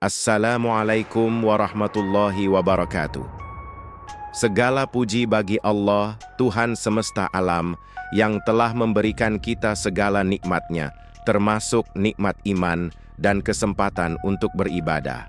Assalamualaikum warahmatullahi wabarakatuh. Segala puji bagi Allah, Tuhan semesta alam, yang telah memberikan kita segala nikmat-Nya, termasuk nikmat iman dan kesempatan untuk beribadah.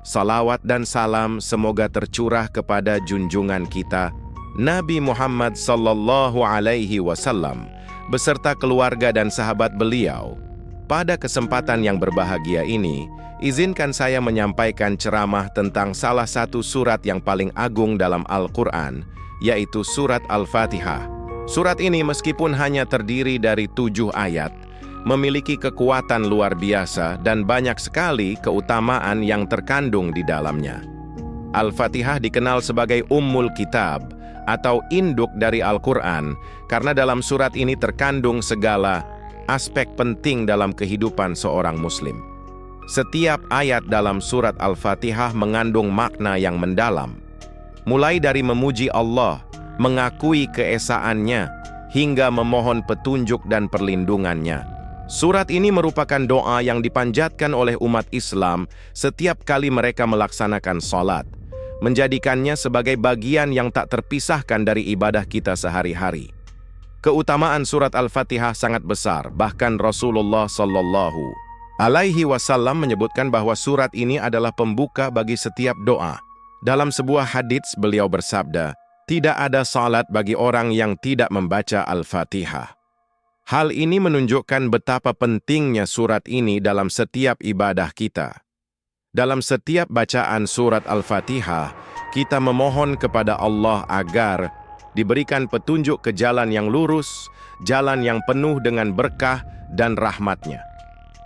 Salawat dan salam semoga tercurah kepada junjungan kita, Nabi Muhammad sallallahu alaihi wasallam, beserta keluarga dan sahabat beliau. Pada kesempatan yang berbahagia ini, izinkan saya menyampaikan ceramah tentang salah satu surat yang paling agung dalam Al-Quran, yaitu surat Al-Fatihah. Surat ini meskipun hanya terdiri dari 7 ayat, memiliki kekuatan luar biasa dan banyak sekali keutamaan yang terkandung di dalamnya. Al-Fatihah dikenal sebagai Ummul Kitab atau induk dari Al-Quran, karena dalam surat ini terkandung segala aspek penting dalam kehidupan seorang muslim. Setiap ayat dalam surat Al-Fatihah mengandung makna yang mendalam. Mulai dari memuji Allah, mengakui keesaannya, hingga memohon petunjuk dan perlindungannya. Surat ini merupakan doa yang dipanjatkan oleh umat Islam setiap kali mereka melaksanakan salat, menjadikannya sebagai bagian yang tak terpisahkan dari ibadah kita sehari-hari. Keutamaan surat Al-Fatihah sangat besar, bahkan Rasulullah sallallahu alaihi wasallam menyebutkan bahwa surat ini adalah pembuka bagi setiap doa. Dalam sebuah hadits beliau bersabda, "Tidak ada salat bagi orang yang tidak membaca Al-Fatihah." Hal ini menunjukkan betapa pentingnya surat ini dalam setiap ibadah kita. Dalam setiap bacaan surat Al-Fatihah, kita memohon kepada Allah agar diberikan petunjuk ke jalan yang lurus, jalan yang penuh dengan berkah dan rahmat-Nya.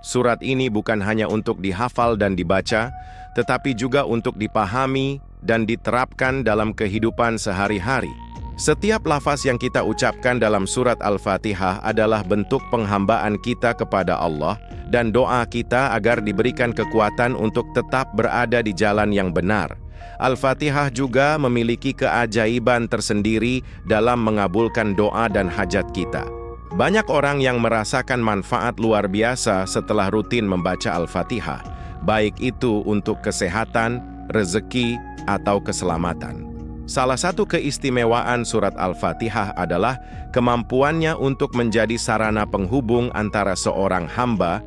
Surat ini bukan hanya untuk dihafal dan dibaca, tetapi juga untuk dipahami dan diterapkan dalam kehidupan sehari-hari. Setiap lafaz yang kita ucapkan dalam surat Al-Fatihah adalah bentuk penghambaan kita kepada Allah dan doa kita agar diberikan kekuatan untuk tetap berada di jalan yang benar. Al-Fatihah juga memiliki keajaiban tersendiri dalam mengabulkan doa dan hajat kita. Banyak orang yang merasakan manfaat luar biasa setelah rutin membaca Al-Fatihah, baik itu untuk kesehatan, rezeki, atau keselamatan. Salah satu keistimewaan surat Al-Fatihah adalah kemampuannya untuk menjadi sarana penghubung antara seorang hamba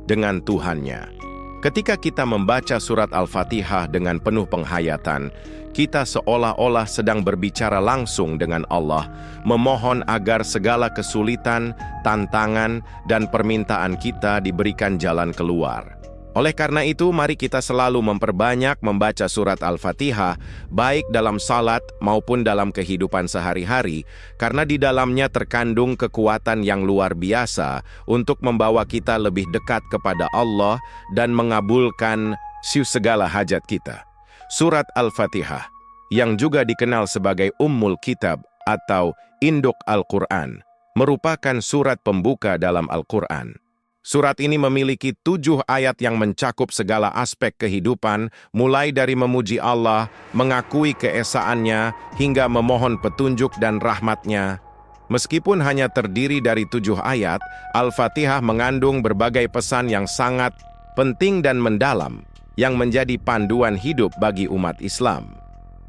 dengan Tuhannya. Ketika kita membaca surat Al-Fatihah dengan penuh penghayatan, kita seolah-olah sedang berbicara langsung dengan Allah, memohon agar segala kesulitan, tantangan, dan permintaan kita diberikan jalan keluar. Oleh karena itu, mari kita selalu memperbanyak membaca surat Al-Fatihah, baik dalam salat maupun dalam kehidupan sehari-hari, karena di dalamnya terkandung kekuatan yang luar biasa untuk membawa kita lebih dekat kepada Allah dan mengabulkan segala hajat kita. Surat Al-Fatihah, yang juga dikenal sebagai Ummul Kitab atau induk Al-Quran, merupakan surat pembuka dalam Al-Quran. Surat ini memiliki 7 ayat yang mencakup segala aspek kehidupan, mulai dari memuji Allah, mengakui keesaannya, hingga memohon petunjuk dan rahmat-Nya. Meskipun hanya terdiri dari 7 ayat, Al-Fatihah mengandung berbagai pesan yang sangat penting dan mendalam, yang menjadi panduan hidup bagi umat Islam.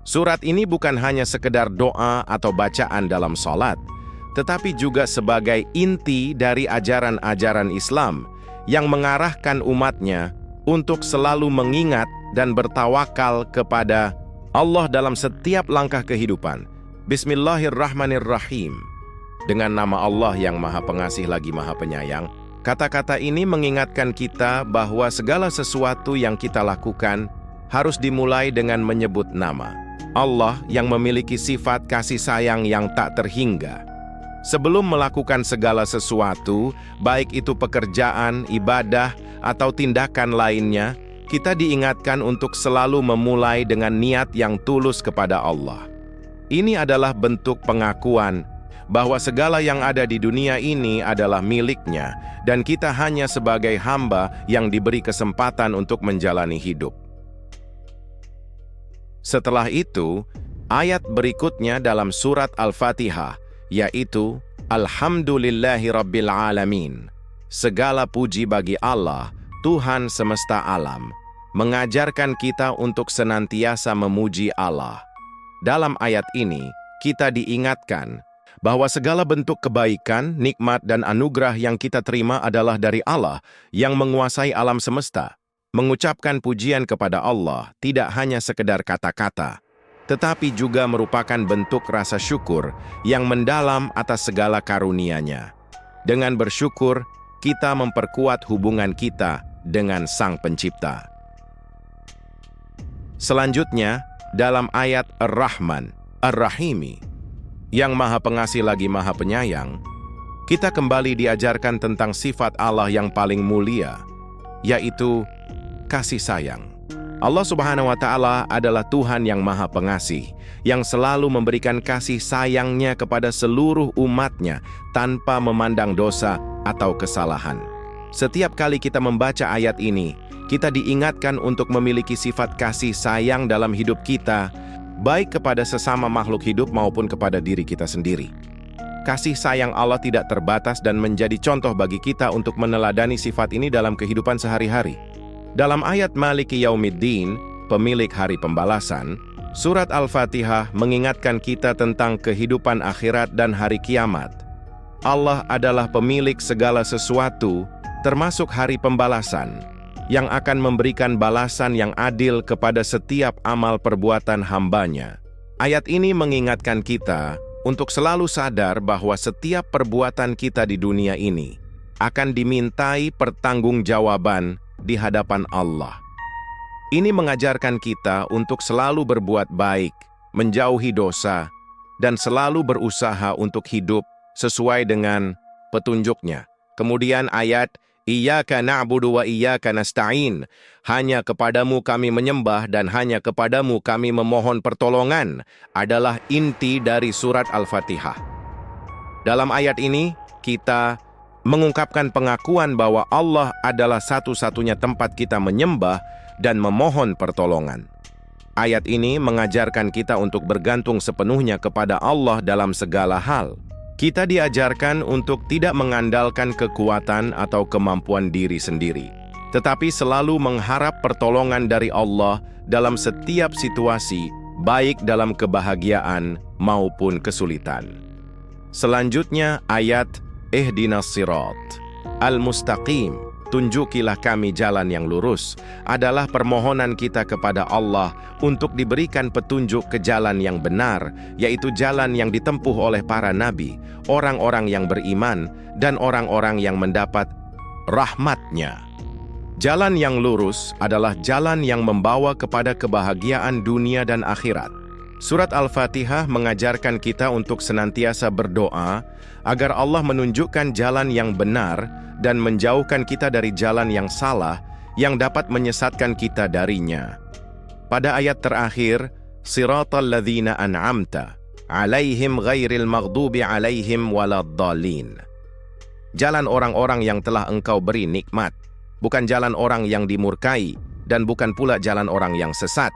Surat ini bukan hanya sekedar doa atau bacaan dalam salat, tetapi juga sebagai inti dari ajaran-ajaran Islam yang mengarahkan umatnya untuk selalu mengingat dan bertawakal kepada Allah dalam setiap langkah kehidupan. Bismillahirrahmanirrahim. Dengan nama Allah yang Maha Pengasih lagi Maha Penyayang, kata-kata ini mengingatkan kita bahwa segala sesuatu yang kita lakukan harus dimulai dengan menyebut nama Allah yang memiliki sifat kasih sayang yang tak terhingga. Sebelum melakukan segala sesuatu, baik itu pekerjaan, ibadah, atau tindakan lainnya, kita diingatkan untuk selalu memulai dengan niat yang tulus kepada Allah. Ini adalah bentuk pengakuan bahwa segala yang ada di dunia ini adalah milik-Nya, dan kita hanya sebagai hamba yang diberi kesempatan untuk menjalani hidup. Setelah itu, ayat berikutnya dalam surat Al-Fatihah, yaitu Alhamdulillahi Rabbil Alamin. Segala puji bagi Allah, Tuhan semesta alam. mengajarkan kita untuk senantiasa memuji Allah. Dalam ayat ini, kita diingatkan bahwa segala bentuk kebaikan, nikmat, dan anugerah yang kita terima adalah dari Allah yang menguasai alam semesta. Mengucapkan pujian kepada Allah tidak hanya sekedar kata-kata, tetapi juga merupakan bentuk rasa syukur yang mendalam atas segala karunia-Nya. Dengan bersyukur, kita memperkuat hubungan kita dengan Sang Pencipta. Selanjutnya, dalam ayat Ar-Rahman, Ar-Rahimi, yang Maha Pengasih lagi Maha Penyayang, kita kembali diajarkan tentang sifat Allah yang paling mulia, yaitu kasih sayang. Allah Subhanahu wa Ta'ala adalah Tuhan yang Maha Pengasih, yang selalu memberikan kasih sayang-Nya kepada seluruh umat-Nya tanpa memandang dosa atau kesalahan. Setiap kali kita membaca ayat ini, kita diingatkan untuk memiliki sifat kasih sayang dalam hidup kita, baik kepada sesama makhluk hidup maupun kepada diri kita sendiri. Kasih sayang Allah tidak terbatas dan menjadi contoh bagi kita untuk meneladani sifat ini dalam kehidupan sehari-hari. Dalam ayat Maliki Yaumiddin, pemilik hari pembalasan, surat Al-Fatihah mengingatkan kita tentang kehidupan akhirat dan hari kiamat. Allah adalah pemilik segala sesuatu, termasuk hari pembalasan, yang akan memberikan balasan yang adil kepada setiap amal perbuatan hamba-Nya. Ayat ini mengingatkan kita untuk selalu sadar bahwa setiap perbuatan kita di dunia ini akan dimintai pertanggungjawaban di hadapan Allah. Ini mengajarkan kita untuk selalu berbuat baik, menjauhi dosa, dan selalu berusaha untuk hidup sesuai dengan petunjuk-Nya. Kemudian ayat Iyyaka na'budu wa iyyaka nasta'in. Hanya kepadamu kami menyembah dan hanya kepadamu kami memohon pertolongan adalah inti dari surat Al-Fatihah. Dalam ayat ini, kita mengungkapkan pengakuan bahwa Allah adalah satu-satunya tempat kita menyembah dan memohon pertolongan. Ayat ini mengajarkan kita untuk bergantung sepenuhnya kepada Allah dalam segala hal. Kita diajarkan untuk tidak mengandalkan kekuatan atau kemampuan diri sendiri, tetapi selalu mengharap pertolongan dari Allah dalam setiap situasi, baik dalam kebahagiaan maupun kesulitan. Selanjutnya ayat Ihdinas Sirat Al-Mustaqim, tunjukilah kami jalan yang lurus, adalah permohonan kita kepada Allah untuk diberikan petunjuk ke jalan yang benar, yaitu jalan yang ditempuh oleh para nabi, orang-orang yang beriman, dan orang-orang yang mendapat rahmat-Nya. Jalan yang lurus adalah jalan yang membawa kepada kebahagiaan dunia dan akhirat. Surat Al-Fatihah mengajarkan kita untuk senantiasa berdoa agar Allah menunjukkan jalan yang benar dan menjauhkan kita dari jalan yang salah yang dapat menyesatkan kita darinya. Pada ayat terakhir, Siratal ladzina an'amta alaihim ghairil maghdubi alaihim waladdallin. Jalan orang-orang yang telah Engkau beri nikmat, bukan jalan orang yang dimurkai dan bukan pula jalan orang yang sesat.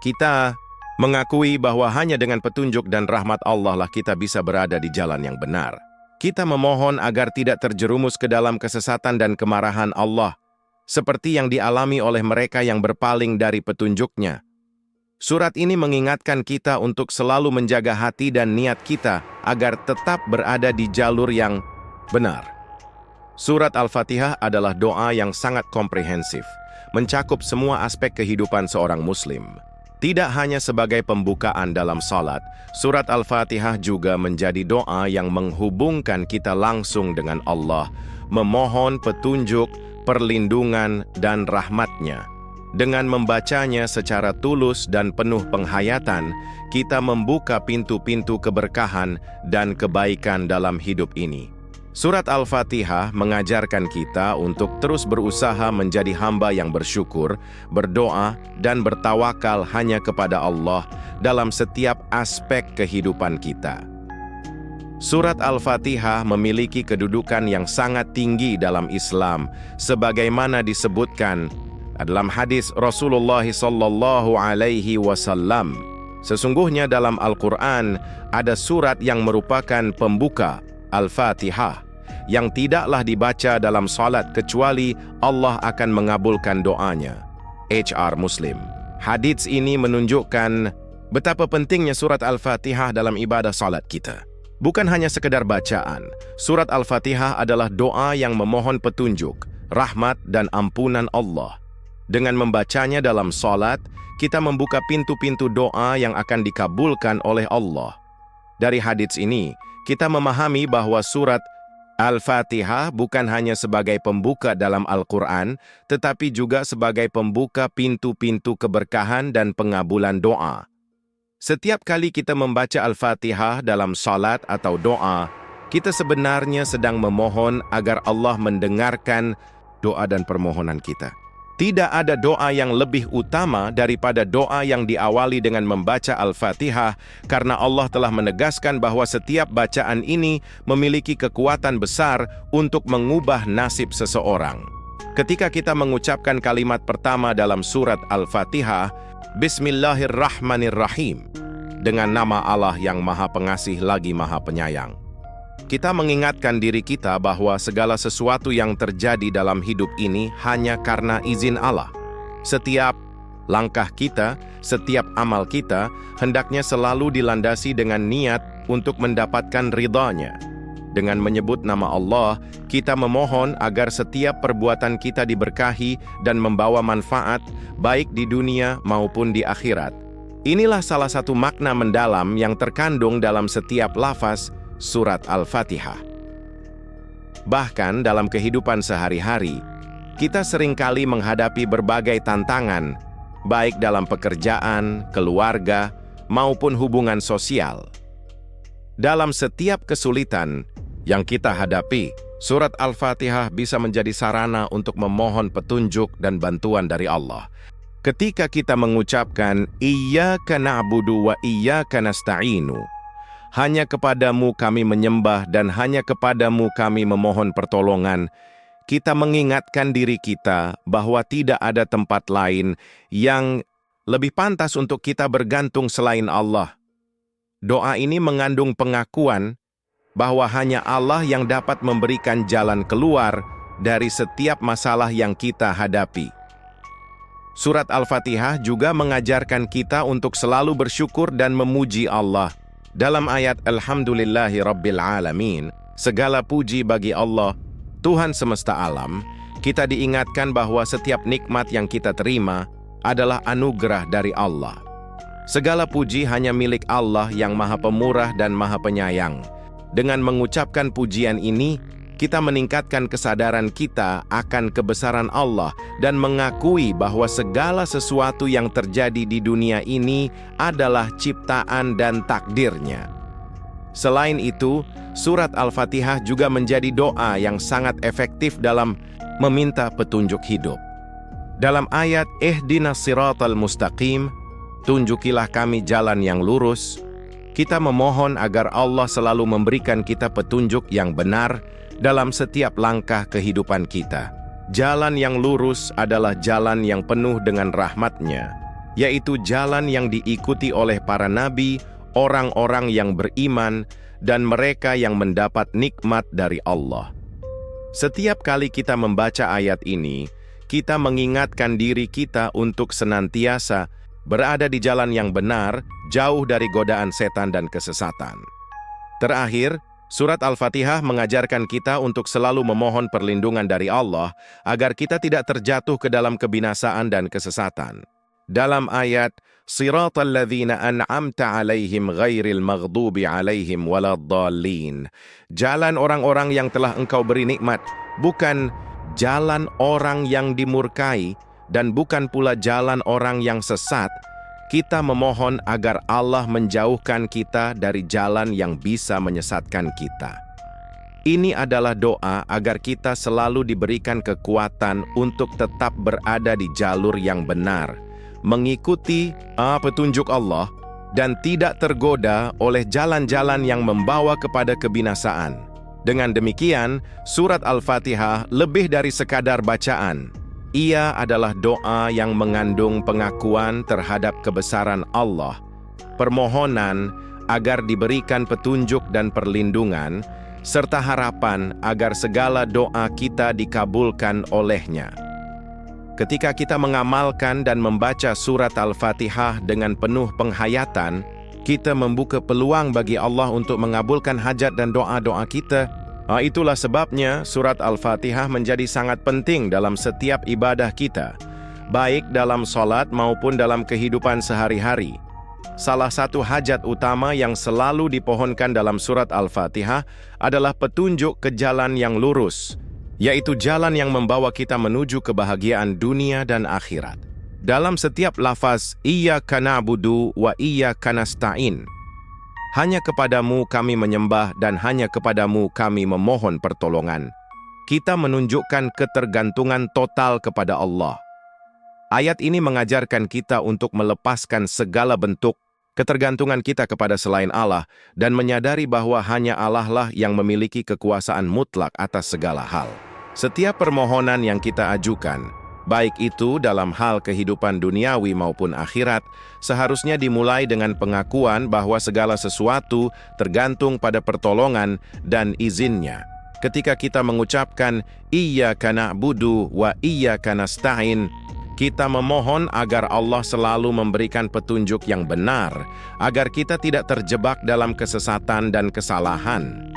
Kita mengakui bahwa hanya dengan petunjuk dan rahmat Allah lah kita bisa berada di jalan yang benar. Kita memohon agar tidak terjerumus ke dalam kesesatan dan kemarahan Allah, seperti yang dialami oleh mereka yang berpaling dari petunjuk-Nya. Surat ini mengingatkan kita untuk selalu menjaga hati dan niat kita agar tetap berada di jalur yang benar. Surat Al-Fatihah adalah doa yang sangat komprehensif, mencakup semua aspek kehidupan seorang Muslim. Tidak hanya sebagai pembukaan dalam salat, surat Al-Fatihah juga menjadi doa yang menghubungkan kita langsung dengan Allah, memohon petunjuk, perlindungan, dan rahmat-Nya. Dengan membacanya secara tulus dan penuh penghayatan, kita membuka pintu-pintu keberkahan dan kebaikan dalam hidup ini. Surat Al-Fatihah mengajarkan kita untuk terus berusaha menjadi hamba yang bersyukur, berdoa, dan bertawakal hanya kepada Allah dalam setiap aspek kehidupan kita. Surat Al-Fatihah memiliki kedudukan yang sangat tinggi dalam Islam, sebagaimana disebutkan dalam hadis Rasulullah SAW. Sesungguhnya dalam Al-Quran ada surat yang merupakan pembuka, Al-Fatihah, yang tidaklah dibaca dalam salat kecuali Allah akan mengabulkan doanya. HR Muslim. Hadits ini menunjukkan betapa pentingnya surat Al-Fatihah dalam ibadah salat kita. Bukan hanya sekedar bacaan, surat Al-Fatihah adalah doa yang memohon petunjuk, rahmat dan ampunan Allah. Dengan membacanya dalam salat, kita membuka pintu-pintu doa yang akan dikabulkan oleh Allah. Dari hadits ini, kita memahami bahwa surat Al-Fatihah bukan hanya sebagai pembuka dalam Al-Quran, tetapi juga sebagai pembuka pintu-pintu keberkahan dan pengabulan doa. Setiap kali kita membaca Al-Fatihah dalam salat atau doa, kita sebenarnya sedang memohon agar Allah mendengarkan doa dan permohonan kita. Tidak ada doa yang lebih utama daripada doa yang diawali dengan membaca Al-Fatihah, karena Allah telah menegaskan bahwa setiap bacaan ini memiliki kekuatan besar untuk mengubah nasib seseorang. Ketika kita mengucapkan kalimat pertama dalam surat Al-Fatihah, Bismillahirrahmanirrahim, dengan nama Allah yang Maha Pengasih lagi Maha Penyayang, kita mengingatkan diri kita bahwa segala sesuatu yang terjadi dalam hidup ini hanya karena izin Allah. Setiap langkah kita, setiap amal kita, hendaknya selalu dilandasi dengan niat untuk mendapatkan ridha-Nya. Dengan menyebut nama Allah, kita memohon agar setiap perbuatan kita diberkahi dan membawa manfaat, baik di dunia maupun di akhirat. Inilah salah satu makna mendalam yang terkandung dalam setiap lafaz surat Al-Fatihah. Bahkan dalam kehidupan sehari-hari, kita seringkali menghadapi berbagai tantangan, baik dalam pekerjaan, keluarga, maupun hubungan sosial. Dalam setiap kesulitan yang kita hadapi, surat Al-Fatihah bisa menjadi sarana untuk memohon petunjuk dan bantuan dari Allah. Ketika kita mengucapkan Iyyaka na'budu wa iyyaka nasta'inu, hanya kepadamu kami menyembah dan hanya kepadamu kami memohon pertolongan, kita mengingatkan diri kita bahwa tidak ada tempat lain yang lebih pantas untuk kita bergantung selain Allah. Doa ini mengandung pengakuan bahwa hanya Allah yang dapat memberikan jalan keluar dari setiap masalah yang kita hadapi. Surat Al-Fatihah juga mengajarkan kita untuk selalu bersyukur dan memuji Allah. Dalam ayat Alhamdulillahi Rabbil Alamin, segala puji bagi Allah, Tuhan semesta alam, kita diingatkan bahwa setiap nikmat yang kita terima adalah anugerah dari Allah. Segala puji hanya milik Allah yang Maha Pemurah dan Maha Penyayang. Dengan mengucapkan pujian ini, kita meningkatkan kesadaran kita akan kebesaran Allah dan mengakui bahwa segala sesuatu yang terjadi di dunia ini adalah ciptaan dan takdirnya. Selain itu, surat Al-Fatihah juga menjadi doa yang sangat efektif dalam meminta petunjuk hidup. Dalam ayat Ihdinas siratal mustaqim, tunjukilah kami jalan yang lurus, kita memohon agar Allah selalu memberikan kita petunjuk yang benar dalam setiap langkah kehidupan kita. Jalan yang lurus adalah jalan yang penuh dengan rahmat-Nya, yaitu jalan yang diikuti oleh para nabi, orang-orang yang beriman, dan mereka yang mendapat nikmat dari Allah. Setiap kali kita membaca ayat ini, kita mengingatkan diri kita untuk senantiasa berada di jalan yang benar, jauh dari godaan setan dan kesesatan. Terakhir, surat Al-Fatihah mengajarkan kita untuk selalu memohon perlindungan dari Allah agar kita tidak terjatuh ke dalam kebinasaan dan kesesatan. Dalam ayat Siratal ladzina an'amta 'alaihim ghairil maghdubi 'alaihim waladdallin, jalan orang-orang yang telah Engkau beri nikmat, bukan jalan orang yang dimurkai dan bukan pula jalan orang yang sesat. Kita memohon agar Allah menjauhkan kita dari jalan yang bisa menyesatkan kita. Ini adalah doa agar kita selalu diberikan kekuatan untuk tetap berada di jalur yang benar, mengikuti petunjuk Allah, dan tidak tergoda oleh jalan-jalan yang membawa kepada kebinasaan. Dengan demikian, surat Al-Fatihah lebih dari sekadar bacaan. Ia adalah doa yang mengandung pengakuan terhadap kebesaran Allah, permohonan agar diberikan petunjuk dan perlindungan, serta harapan agar segala doa kita dikabulkan oleh-Nya. Ketika kita mengamalkan dan membaca surat Al-Fatihah dengan penuh penghayatan, kita membuka peluang bagi Allah untuk mengabulkan hajat dan doa-doa kita. Itulah sebabnya surat Al-Fatihah menjadi sangat penting dalam setiap ibadah kita, baik dalam salat maupun dalam kehidupan sehari-hari. Salah satu hajat utama yang selalu dipohonkan dalam surat Al-Fatihah adalah petunjuk ke jalan yang lurus, yaitu jalan yang membawa kita menuju kebahagiaan dunia dan akhirat. Dalam setiap lafaz, Iyyaka na'budu wa iyyaka nasta'in, hanya kepadamu kami menyembah dan hanya kepadamu kami memohon pertolongan, kita menunjukkan ketergantungan total kepada Allah. Ayat ini mengajarkan kita untuk melepaskan segala bentuk ketergantungan kita kepada selain Allah dan menyadari bahwa hanya Allah lah yang memiliki kekuasaan mutlak atas segala hal. Setiap permohonan yang kita ajukan, baik itu dalam hal kehidupan duniawi maupun akhirat, seharusnya dimulai dengan pengakuan bahwa segala sesuatu tergantung pada pertolongan dan izinnya. Ketika kita mengucapkan Iyyaka na'budu wa iyyaka nasta'in, kita memohon agar Allah selalu memberikan petunjuk yang benar, agar kita tidak terjebak dalam kesesatan dan kesalahan.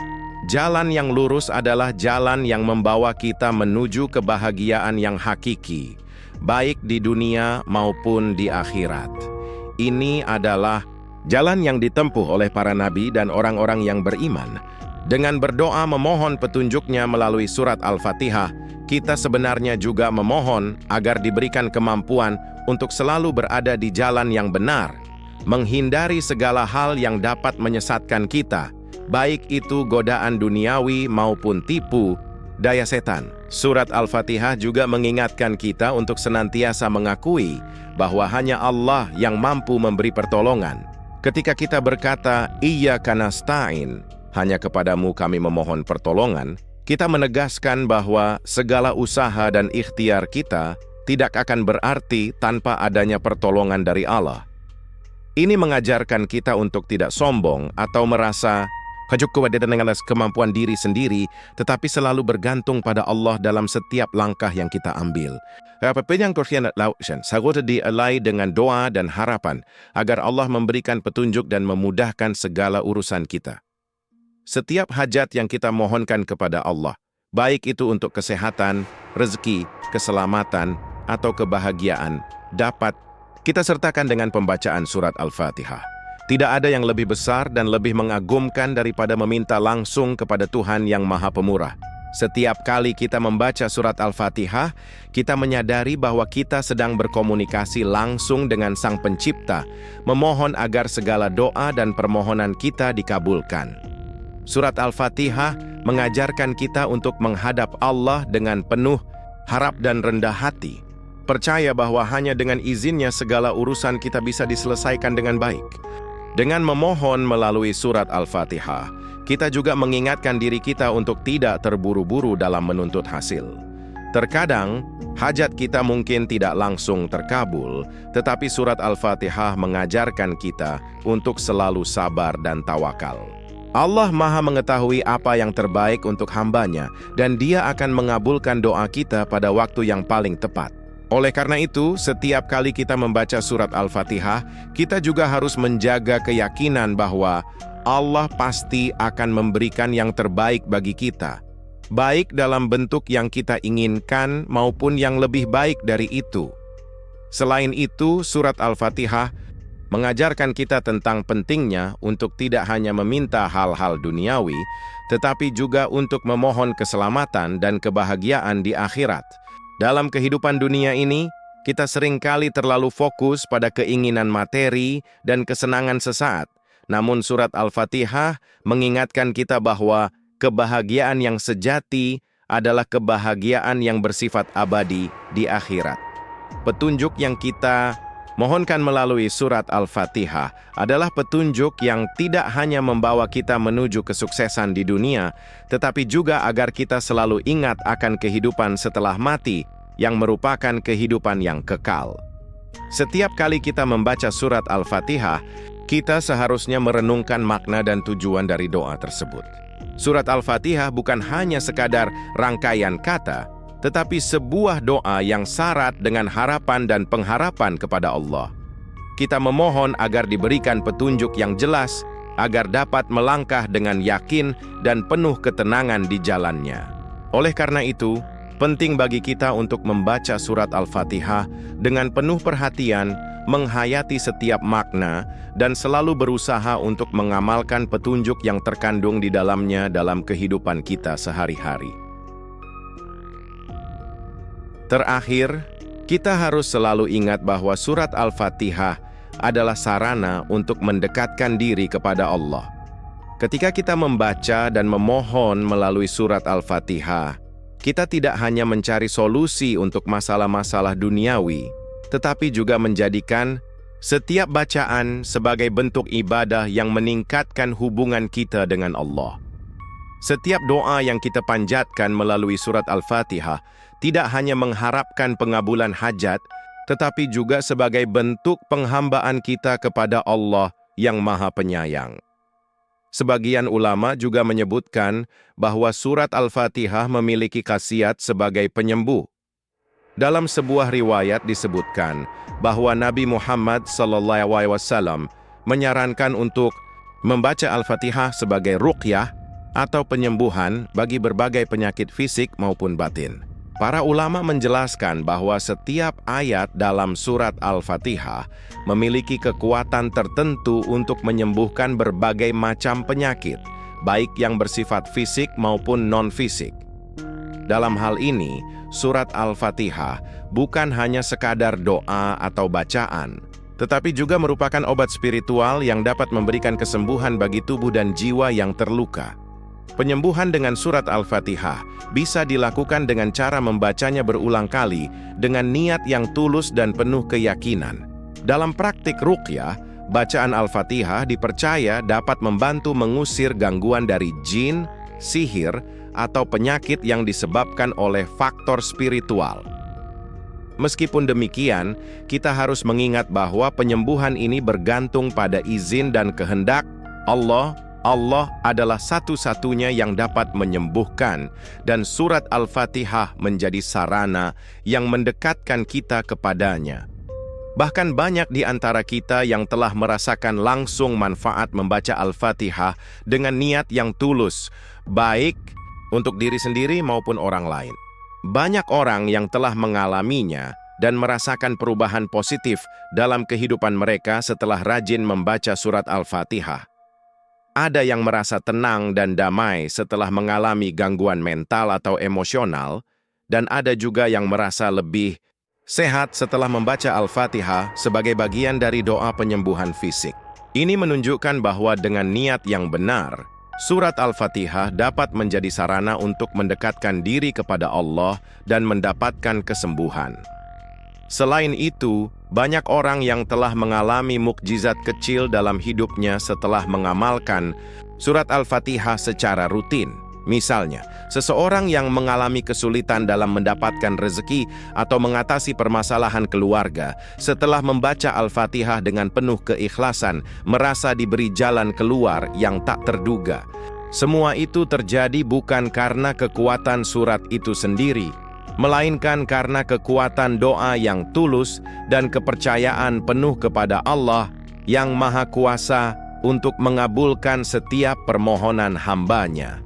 Jalan yang lurus adalah jalan yang membawa kita menuju kebahagiaan yang hakiki, baik di dunia maupun di akhirat. Ini adalah jalan yang ditempuh oleh para nabi dan orang-orang yang beriman. Dengan berdoa memohon petunjuknya melalui surat Al-Fatihah, kita sebenarnya juga memohon agar diberikan kemampuan untuk selalu berada di jalan yang benar, menghindari segala hal yang dapat menyesatkan kita, baik itu godaan duniawi maupun tipu daya setan. Surat Al-Fatihah juga mengingatkan kita untuk senantiasa mengakui bahwa hanya Allah yang mampu memberi pertolongan. Ketika kita berkata, Iyyaka nasta'in, hanya kepadamu kami memohon pertolongan, kita menegaskan bahwa segala usaha dan ikhtiar kita tidak akan berarti tanpa adanya pertolongan dari Allah. Ini mengajarkan kita untuk tidak sombong atau merasa cukup dengan kemampuan diri sendiri, tetapi selalu bergantung pada Allah dalam setiap langkah yang kita ambil. Sagot dialai dengan doa dan harapan agar Allah memberikan petunjuk dan memudahkan segala urusan kita. Setiap hajat yang kita mohonkan kepada Allah, baik itu untuk kesehatan, rezeki, keselamatan, atau kebahagiaan, dapat kita sertakan dengan pembacaan surat Al-Fatihah. Tidak ada yang lebih besar dan lebih mengagumkan daripada meminta langsung kepada Tuhan yang Maha Pemurah. Setiap kali kita membaca surat Al-Fatihah, kita menyadari bahwa kita sedang berkomunikasi langsung dengan Sang Pencipta, memohon agar segala doa dan permohonan kita dikabulkan. Surat Al-Fatihah mengajarkan kita untuk menghadap Allah dengan penuh harap dan rendah hati. Percaya bahwa hanya dengan izinnya segala urusan kita bisa diselesaikan dengan baik. Dengan memohon melalui surat Al-Fatihah, kita juga mengingatkan diri kita untuk tidak terburu-buru dalam menuntut hasil. Terkadang, hajat kita mungkin tidak langsung terkabul, tetapi surat Al-Fatihah mengajarkan kita untuk selalu sabar dan tawakal. Allah Maha mengetahui apa yang terbaik untuk hambanya, dan Dia akan mengabulkan doa kita pada waktu yang paling tepat. Oleh karena itu, setiap kali kita membaca surat Al-Fatihah, kita juga harus menjaga keyakinan bahwa Allah pasti akan memberikan yang terbaik bagi kita, baik dalam bentuk yang kita inginkan maupun yang lebih baik dari itu. Selain itu, surat Al-Fatihah mengajarkan kita tentang pentingnya untuk tidak hanya meminta hal-hal duniawi, tetapi juga untuk memohon keselamatan dan kebahagiaan di akhirat. Dalam kehidupan dunia ini, kita seringkali terlalu fokus pada keinginan materi dan kesenangan sesaat. Namun surat Al-Fatihah mengingatkan kita bahwa kebahagiaan yang sejati adalah kebahagiaan yang bersifat abadi di akhirat. Petunjuk yang kita mohonkan melalui surat Al-Fatihah adalah petunjuk yang tidak hanya membawa kita menuju kesuksesan di dunia, tetapi juga agar kita selalu ingat akan kehidupan setelah mati, yang merupakan kehidupan yang kekal. Setiap kali kita membaca surat Al-Fatihah, kita seharusnya merenungkan makna dan tujuan dari doa tersebut. Surat Al-Fatihah bukan hanya sekadar rangkaian kata, tetapi sebuah doa yang syarat dengan harapan dan pengharapan kepada Allah. Kita memohon agar diberikan petunjuk yang jelas, agar dapat melangkah dengan yakin dan penuh ketenangan di jalannya. Oleh karena itu, penting bagi kita untuk membaca surat Al-Fatihah dengan penuh perhatian, menghayati setiap makna, dan selalu berusaha untuk mengamalkan petunjuk yang terkandung di dalamnya dalam kehidupan kita sehari-hari. Terakhir, kita harus selalu ingat bahwa surat Al-Fatihah adalah sarana untuk mendekatkan diri kepada Allah. Ketika kita membaca dan memohon melalui surat Al-Fatihah, kita tidak hanya mencari solusi untuk masalah-masalah duniawi, tetapi juga menjadikan setiap bacaan sebagai bentuk ibadah yang meningkatkan hubungan kita dengan Allah. Setiap doa yang kita panjatkan melalui surat Al-Fatihah tidak hanya mengharapkan pengabulan hajat, tetapi juga sebagai bentuk penghambaan kita kepada Allah yang Maha Penyayang. Sebagian ulama juga menyebutkan bahwa surat Al-Fatihah memiliki khasiat sebagai penyembuh. Dalam sebuah riwayat disebutkan bahwa Nabi Muhammad SAW menyarankan untuk membaca Al-Fatihah sebagai ruqyah atau penyembuhan bagi berbagai penyakit fisik maupun batin. Para ulama menjelaskan bahwa setiap ayat dalam surat Al-Fatihah memiliki kekuatan tertentu untuk menyembuhkan berbagai macam penyakit, baik yang bersifat fisik maupun non-fisik. Dalam hal ini, surat Al-Fatihah bukan hanya sekadar doa atau bacaan, tetapi juga merupakan obat spiritual yang dapat memberikan kesembuhan bagi tubuh dan jiwa yang terluka. Penyembuhan dengan surat Al-Fatihah bisa dilakukan dengan cara membacanya berulang kali dengan niat yang tulus dan penuh keyakinan. Dalam praktik ruqyah, bacaan Al-Fatihah dipercaya dapat membantu mengusir gangguan dari jin, sihir, atau penyakit yang disebabkan oleh faktor spiritual. Meskipun demikian, kita harus mengingat bahwa penyembuhan ini bergantung pada izin dan kehendak Allah. Allah adalah satu-satunya yang dapat menyembuhkan, dan surat Al-Fatihah menjadi sarana yang mendekatkan kita kepadanya. Bahkan banyak di antara kita yang telah merasakan langsung manfaat membaca Al-Fatihah dengan niat yang tulus, baik untuk diri sendiri maupun orang lain. Banyak orang yang telah mengalaminya dan merasakan perubahan positif dalam kehidupan mereka setelah rajin membaca surat Al-Fatihah. Ada yang merasa tenang dan damai setelah mengalami gangguan mental atau emosional, dan ada juga yang merasa lebih sehat setelah membaca Al-Fatihah sebagai bagian dari doa penyembuhan fisik. Ini menunjukkan bahwa dengan niat yang benar, surat Al-Fatihah dapat menjadi sarana untuk mendekatkan diri kepada Allah dan mendapatkan kesembuhan. Selain itu, banyak orang yang telah mengalami mukjizat kecil dalam hidupnya setelah mengamalkan surat Al-Fatihah secara rutin. Misalnya, seseorang yang mengalami kesulitan dalam mendapatkan rezeki atau mengatasi permasalahan keluarga, setelah membaca Al-Fatihah dengan penuh keikhlasan, merasa diberi jalan keluar yang tak terduga. Semua itu terjadi bukan karena kekuatan surat itu sendiri, melainkan karena kekuatan doa yang tulus dan kepercayaan penuh kepada Allah yang Maha Kuasa untuk mengabulkan setiap permohonan hamba-Nya.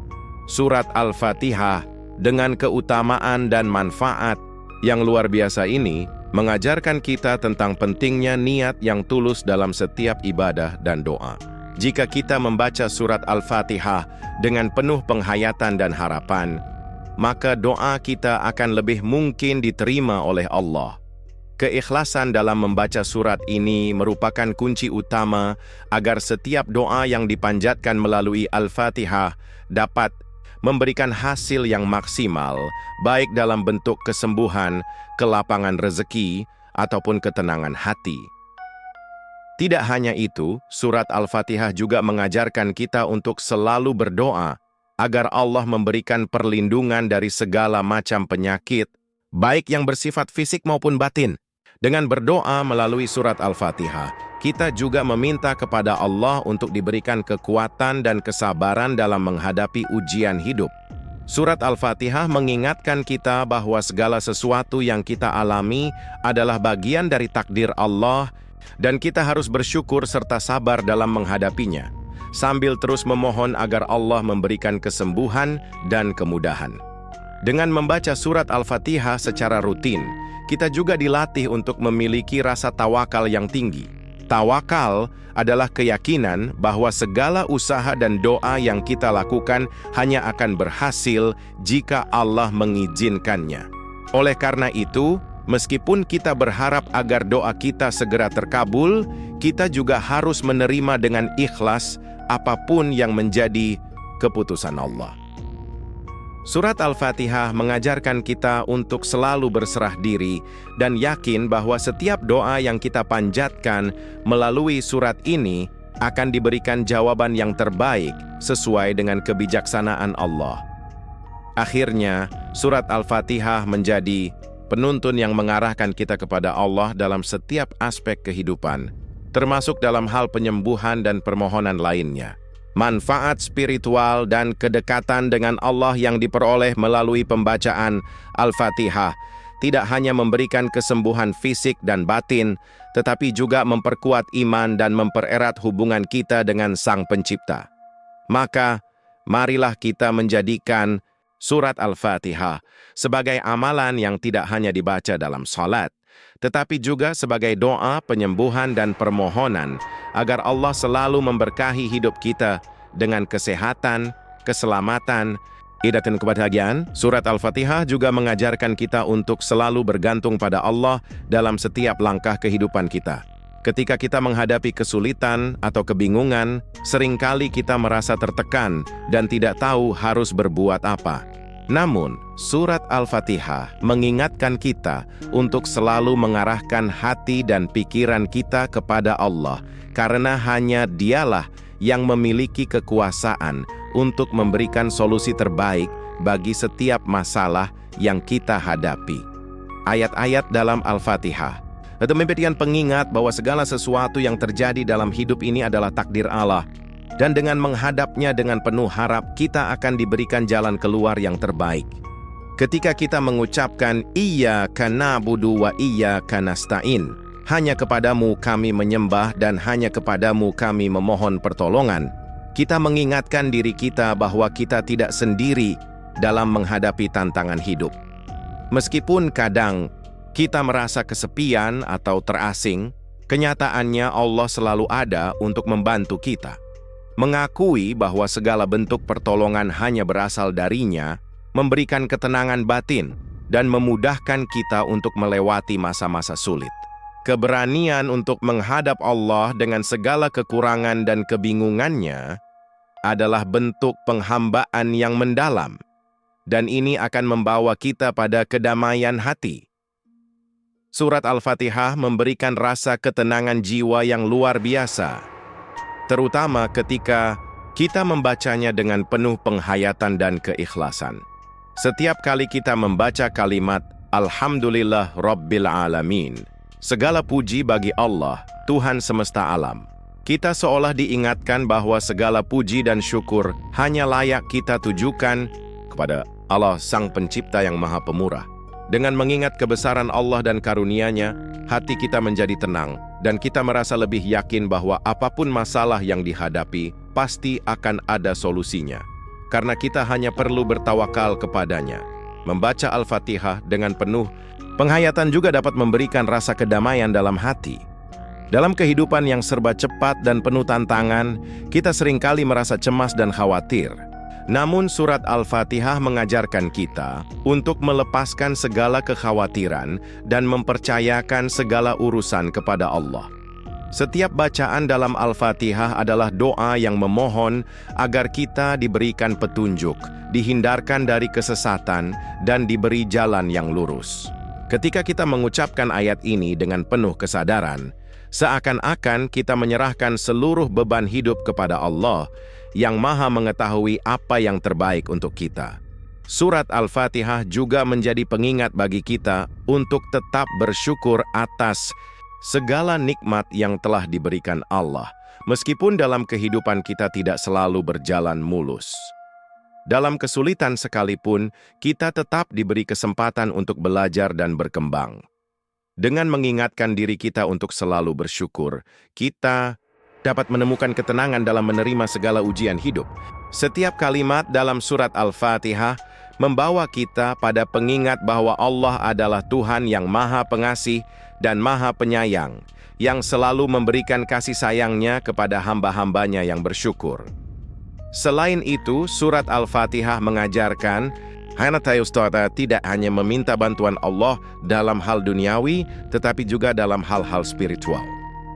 Surat Al-Fatihah dengan keutamaan dan manfaat yang luar biasa ini mengajarkan kita tentang pentingnya niat yang tulus dalam setiap ibadah dan doa. Jika kita membaca surat Al-Fatihah dengan penuh penghayatan dan harapan, maka doa kita akan lebih mungkin diterima oleh Allah. Keikhlasan dalam membaca surat ini merupakan kunci utama agar setiap doa yang dipanjatkan melalui Al-Fatihah dapat memberikan hasil yang maksimal, baik dalam bentuk kesembuhan, kelapangan rezeki, ataupun ketenangan hati. Tidak hanya itu, surat Al-Fatihah juga mengajarkan kita untuk selalu berdoa agar Allah memberikan perlindungan dari segala macam penyakit, baik yang bersifat fisik maupun batin. Dengan berdoa melalui surat Al-Fatihah, kita juga meminta kepada Allah untuk diberikan kekuatan dan kesabaran dalam menghadapi ujian hidup. Surat Al-Fatihah mengingatkan kita bahwa segala sesuatu yang kita alami adalah bagian dari takdir Allah dan kita harus bersyukur serta sabar dalam menghadapinya, sambil terus memohon agar Allah memberikan kesembuhan dan kemudahan. Dengan membaca surat Al-Fatihah secara rutin, kita juga dilatih untuk memiliki rasa tawakal yang tinggi. Tawakal adalah keyakinan bahwa segala usaha dan doa yang kita lakukan hanya akan berhasil jika Allah mengizinkannya. Oleh karena itu, meskipun kita berharap agar doa kita segera terkabul, kita juga harus menerima dengan ikhlas apapun yang menjadi keputusan Allah. Surat Al-Fatihah mengajarkan kita untuk selalu berserah diri dan yakin bahwa setiap doa yang kita panjatkan melalui surat ini akan diberikan jawaban yang terbaik sesuai dengan kebijaksanaan Allah. Akhirnya, surat Al-Fatihah menjadi penuntun yang mengarahkan kita kepada Allah dalam setiap aspek kehidupan, termasuk dalam hal penyembuhan dan permohonan lainnya. Manfaat spiritual dan kedekatan dengan Allah yang diperoleh melalui pembacaan Al-Fatihah tidak hanya memberikan kesembuhan fisik dan batin, tetapi juga memperkuat iman dan mempererat hubungan kita dengan Sang Pencipta. Maka, marilah kita menjadikan surat Al-Fatihah sebagai amalan yang tidak hanya dibaca dalam salat, tetapi juga sebagai doa penyembuhan dan permohonan agar Allah selalu memberkahi hidup kita dengan kesehatan, keselamatan, dan kebahagiaan. Surat Al-Fatihah juga mengajarkan kita untuk selalu bergantung pada Allah dalam setiap langkah kehidupan kita. Ketika kita menghadapi kesulitan atau kebingungan, seringkali kita merasa tertekan dan tidak tahu harus berbuat apa. Namun, surat Al-Fatihah mengingatkan kita untuk selalu mengarahkan hati dan pikiran kita kepada Allah, karena hanya Dialah yang memiliki kekuasaan untuk memberikan solusi terbaik bagi setiap masalah yang kita hadapi. Ayat-ayat dalam Al-Fatihah itu memberikan pengingat bahwa segala sesuatu yang terjadi dalam hidup ini adalah takdir Allah, dan dengan menghadapnya dengan penuh harap, kita akan diberikan jalan keluar yang terbaik. Ketika kita mengucapkan Iyyaka na'budu wa iyyaka nasta'in, hanya kepadamu kami menyembah dan hanya kepadamu kami memohon pertolongan, kita mengingatkan diri kita bahwa kita tidak sendiri dalam menghadapi tantangan hidup. Meskipun kadang kita merasa kesepian atau terasing, kenyataannya Allah selalu ada untuk membantu kita. Mengakui bahwa segala bentuk pertolongan hanya berasal darinya, memberikan ketenangan batin, dan memudahkan kita untuk melewati masa-masa sulit. Keberanian untuk menghadap Allah dengan segala kekurangan dan kebingungannya adalah bentuk penghambaan yang mendalam, dan ini akan membawa kita pada kedamaian hati. Surat Al-Fatihah memberikan rasa ketenangan jiwa yang luar biasa, terutama ketika kita membacanya dengan penuh penghayatan dan keikhlasan. Setiap kali kita membaca kalimat Alhamdulillah Rabbil Alamin, segala puji bagi Allah, Tuhan semesta alam, kita seolah diingatkan bahwa segala puji dan syukur hanya layak kita tujukan kepada Allah Sang Pencipta yang Maha Pemurah. Dengan mengingat kebesaran Allah dan karunia-Nya, hati kita menjadi tenang, dan kita merasa lebih yakin bahwa apapun masalah yang dihadapi, pasti akan ada solusinya. Karena kita hanya perlu bertawakal kepadanya. Membaca Al-Fatihah dengan penuh penghayatan juga dapat memberikan rasa kedamaian dalam hati. Dalam kehidupan yang serba cepat dan penuh tantangan, kita seringkali merasa cemas dan khawatir. Namun surat Al-Fatihah mengajarkan kita untuk melepaskan segala kekhawatiran dan mempercayakan segala urusan kepada Allah. Setiap bacaan dalam Al-Fatihah adalah doa yang memohon agar kita diberikan petunjuk, dihindarkan dari kesesatan, dan diberi jalan yang lurus. Ketika kita mengucapkan ayat ini dengan penuh kesadaran, seakan-akan kita menyerahkan seluruh beban hidup kepada Allah yang Maha mengetahui apa yang terbaik untuk kita. Surat Al-Fatihah juga menjadi pengingat bagi kita untuk tetap bersyukur atas segala nikmat yang telah diberikan Allah, meskipun dalam kehidupan kita tidak selalu berjalan mulus. Dalam kesulitan sekalipun, kita tetap diberi kesempatan untuk belajar dan berkembang. Dengan mengingatkan diri kita untuk selalu bersyukur, kita dapat menemukan ketenangan dalam menerima segala ujian hidup. Setiap kalimat dalam surat Al-Fatihah membawa kita pada pengingat bahwa Allah adalah Tuhan yang Maha Pengasih dan Maha Penyayang, yang selalu memberikan kasih sayangnya kepada hamba-hambanya yang bersyukur. Selain itu, surat Al-Fatihah mengajarkan kita tidak hanya meminta bantuan Allah dalam hal duniawi, tetapi juga dalam hal-hal spiritual.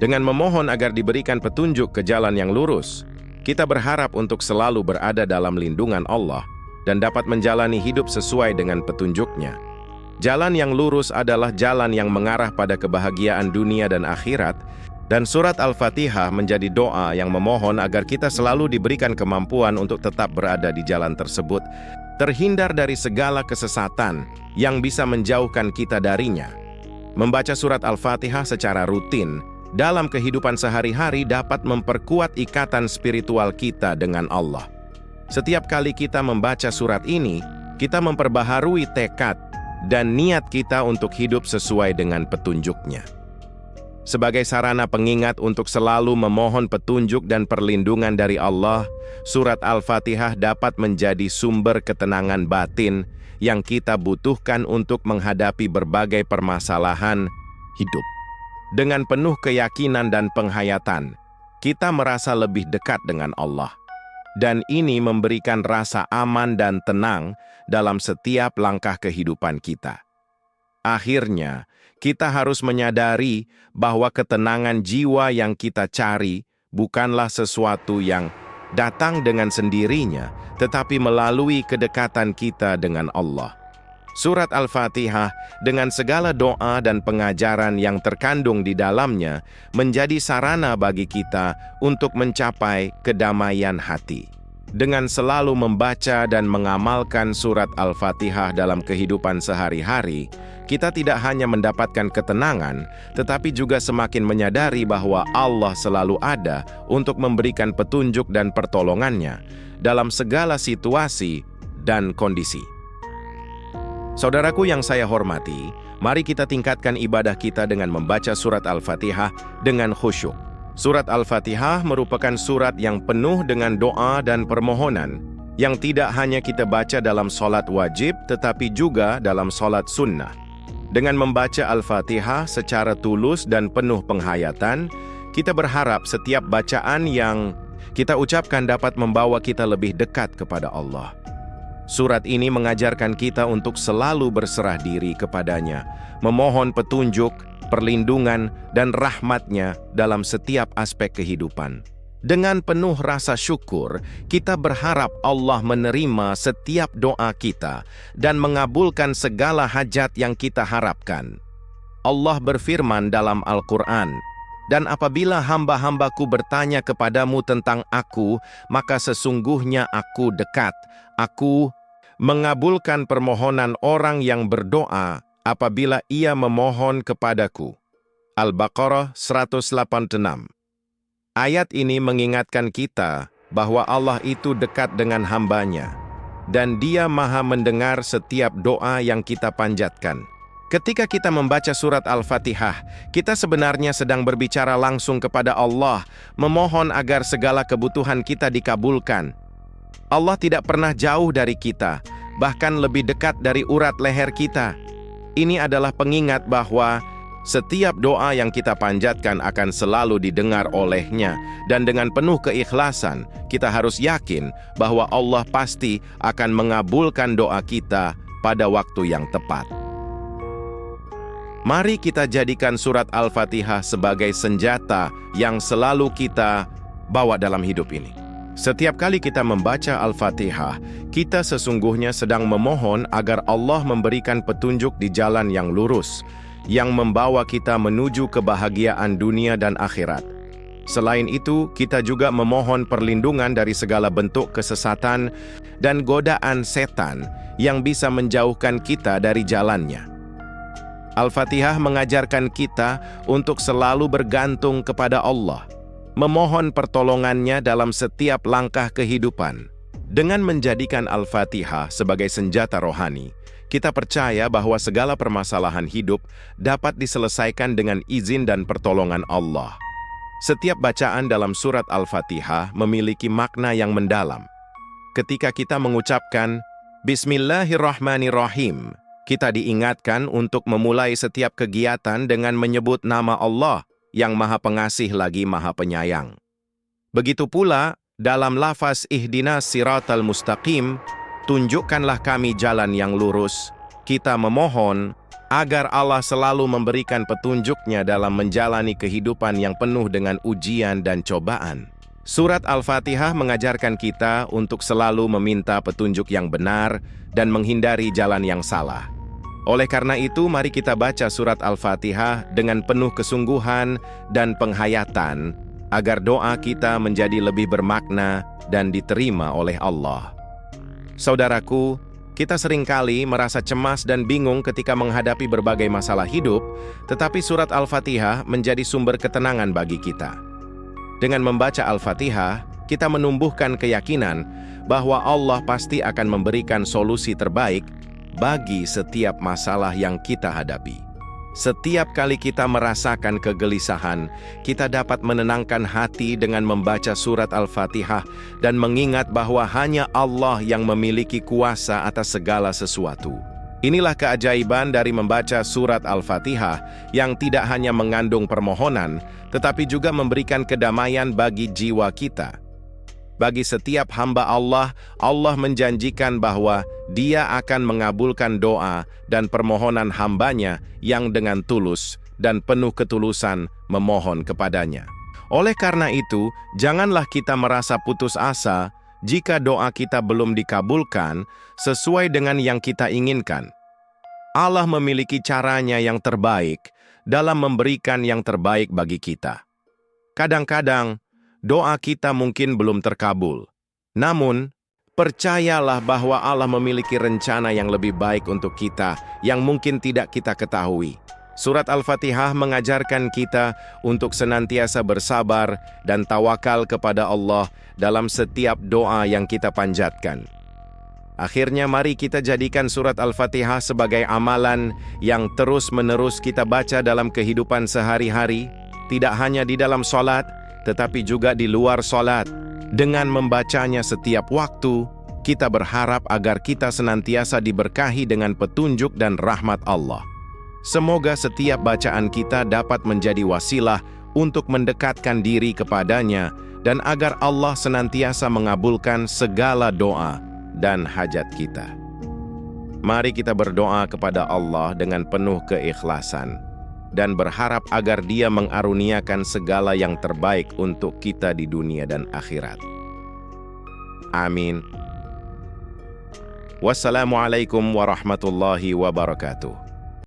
Dengan memohon agar diberikan petunjuk ke jalan yang lurus, kita berharap untuk selalu berada dalam lindungan Allah dan dapat menjalani hidup sesuai dengan petunjuknya. Jalan yang lurus adalah jalan yang mengarah pada kebahagiaan dunia dan akhirat, dan surat Al-Fatihah menjadi doa yang memohon agar kita selalu diberikan kemampuan untuk tetap berada di jalan tersebut, terhindar dari segala kesesatan yang bisa menjauhkan kita darinya. Membaca surat Al-Fatihah secara rutin dalam kehidupan sehari-hari dapat memperkuat ikatan spiritual kita dengan Allah. Setiap kali kita membaca surat ini, kita memperbaharui tekad dan niat kita untuk hidup sesuai dengan petunjuknya. Sebagai sarana pengingat untuk selalu memohon petunjuk dan perlindungan dari Allah, surat Al-Fatihah dapat menjadi sumber ketenangan batin yang kita butuhkan untuk menghadapi berbagai permasalahan hidup. Dengan penuh keyakinan dan penghayatan, kita merasa lebih dekat dengan Allah. Dan ini memberikan rasa aman dan tenang dalam setiap langkah kehidupan kita. Akhirnya, kita harus menyadari bahwa ketenangan jiwa yang kita cari bukanlah sesuatu yang datang dengan sendirinya, tetapi melalui kedekatan kita dengan Allah. Surat Al-Fatihah dengan segala doa dan pengajaran yang terkandung di dalamnya menjadi sarana bagi kita untuk mencapai kedamaian hati. Dengan selalu membaca dan mengamalkan surat Al-Fatihah dalam kehidupan sehari-hari, kita tidak hanya mendapatkan ketenangan, tetapi juga semakin menyadari bahwa Allah selalu ada untuk memberikan petunjuk dan pertolongannya dalam segala situasi dan kondisi. Saudaraku yang saya hormati, mari kita tingkatkan ibadah kita dengan membaca surat Al-Fatihah dengan khusyuk. Surat Al-Fatihah merupakan surat yang penuh dengan doa dan permohonan, yang tidak hanya kita baca dalam sholat wajib, tetapi juga dalam sholat sunnah. Dengan membaca Al-Fatihah secara tulus dan penuh penghayatan, kita berharap setiap bacaan yang kita ucapkan dapat membawa kita lebih dekat kepada Allah. Surat ini mengajarkan kita untuk selalu berserah diri kepadanya, memohon petunjuk, perlindungan, dan rahmat-Nya dalam setiap aspek kehidupan. Dengan penuh rasa syukur, kita berharap Allah menerima setiap doa kita dan mengabulkan segala hajat yang kita harapkan. Allah berfirman dalam Al-Quran, "Dan apabila hamba-hambaku bertanya kepadamu tentang Aku, maka sesungguhnya Aku dekat. Aku mengabulkan permohonan orang yang berdoa apabila ia memohon kepadaku." Al-Baqarah 186. Ayat ini mengingatkan kita bahwa Allah itu dekat dengan hamba-Nya, dan Dia Maha mendengar setiap doa yang kita panjatkan. Ketika kita membaca surat Al-Fatihah, kita sebenarnya sedang berbicara langsung kepada Allah, memohon agar segala kebutuhan kita dikabulkan. Allah tidak pernah jauh dari kita, bahkan lebih dekat dari urat leher kita. Ini adalah pengingat bahwa setiap doa yang kita panjatkan akan selalu didengar oleh-Nya, dan dengan penuh keikhlasan, kita harus yakin bahwa Allah pasti akan mengabulkan doa kita pada waktu yang tepat. Mari kita jadikan surat Al-Fatihah sebagai senjata yang selalu kita bawa dalam hidup ini. Setiap kali kita membaca Al-Fatihah, kita sesungguhnya sedang memohon agar Allah memberikan petunjuk di jalan yang lurus, yang membawa kita menuju kebahagiaan dunia dan akhirat. Selain itu, kita juga memohon perlindungan dari segala bentuk kesesatan dan godaan setan yang bisa menjauhkan kita dari jalannya. Al-Fatihah mengajarkan kita untuk selalu bergantung kepada Allah, memohon pertolongannya dalam setiap langkah kehidupan, Dengan menjadikan Al-Fatihah sebagai senjata rohani, kita percaya bahwa segala permasalahan hidup dapat diselesaikan dengan izin dan pertolongan Allah. Setiap bacaan dalam surat Al-Fatihah memiliki makna yang mendalam. Ketika kita mengucapkan Bismillahirrahmanirrahim, kita diingatkan untuk memulai setiap kegiatan dengan menyebut nama Allah yang Maha Pengasih lagi Maha Penyayang. Begitu pula, dalam lafaz ihdinas siratal mustaqim, tunjukkanlah kami jalan yang lurus, kita memohon agar Allah selalu memberikan petunjuknya dalam menjalani kehidupan yang penuh dengan ujian dan cobaan. Surat Al-Fatihah mengajarkan kita untuk selalu meminta petunjuk yang benar dan menghindari jalan yang salah. Oleh karena itu, mari kita baca surat Al-Fatihah dengan penuh kesungguhan dan penghayatan, agar doa kita menjadi lebih bermakna dan diterima oleh Allah. Saudaraku, kita seringkali merasa cemas dan bingung ketika menghadapi berbagai masalah hidup, tetapi surat Al-Fatihah menjadi sumber ketenangan bagi kita. Dengan membaca Al-Fatihah, kita menumbuhkan keyakinan bahwa Allah pasti akan memberikan solusi terbaik bagi setiap masalah yang kita hadapi. Setiap kali kita merasakan kegelisahan, kita dapat menenangkan hati dengan membaca surat Al-Fatihah dan mengingat bahwa hanya Allah yang memiliki kuasa atas segala sesuatu. Inilah keajaiban dari membaca surat Al-Fatihah yang tidak hanya mengandung permohonan, tetapi juga memberikan kedamaian bagi jiwa kita. Bagi setiap hamba Allah, Allah menjanjikan bahwa Dia akan mengabulkan doa dan permohonan hambanya yang dengan tulus dan penuh ketulusan memohon kepadanya. Oleh karena itu, janganlah kita merasa putus asa jika doa kita belum dikabulkan sesuai dengan yang kita inginkan. Allah memiliki caranya yang terbaik dalam memberikan yang terbaik bagi kita. Kadang-kadang, doa kita mungkin belum terkabul. Namun, percayalah bahwa Allah memiliki rencana yang lebih baik untuk kita yang mungkin tidak kita ketahui. Surat Al-Fatihah mengajarkan kita untuk senantiasa bersabar dan tawakal kepada Allah dalam setiap doa yang kita panjatkan. Akhirnya mari kita jadikan surat Al-Fatihah sebagai amalan yang terus-menerus kita baca dalam kehidupan sehari-hari, tidak hanya di dalam sholat, tetapi juga di luar sholat. Dengan membacanya setiap waktu, kita berharap agar kita senantiasa diberkahi dengan petunjuk dan rahmat Allah. Semoga setiap bacaan kita dapat menjadi wasilah untuk mendekatkan diri kepadanya dan agar Allah senantiasa mengabulkan segala doa dan hajat kita. Mari kita berdoa kepada Allah dengan penuh keikhlasan dan berharap agar Dia mengaruniakan segala yang terbaik untuk kita di dunia dan akhirat. Amin. Wassalamualaikum warahmatullahi wabarakatuh.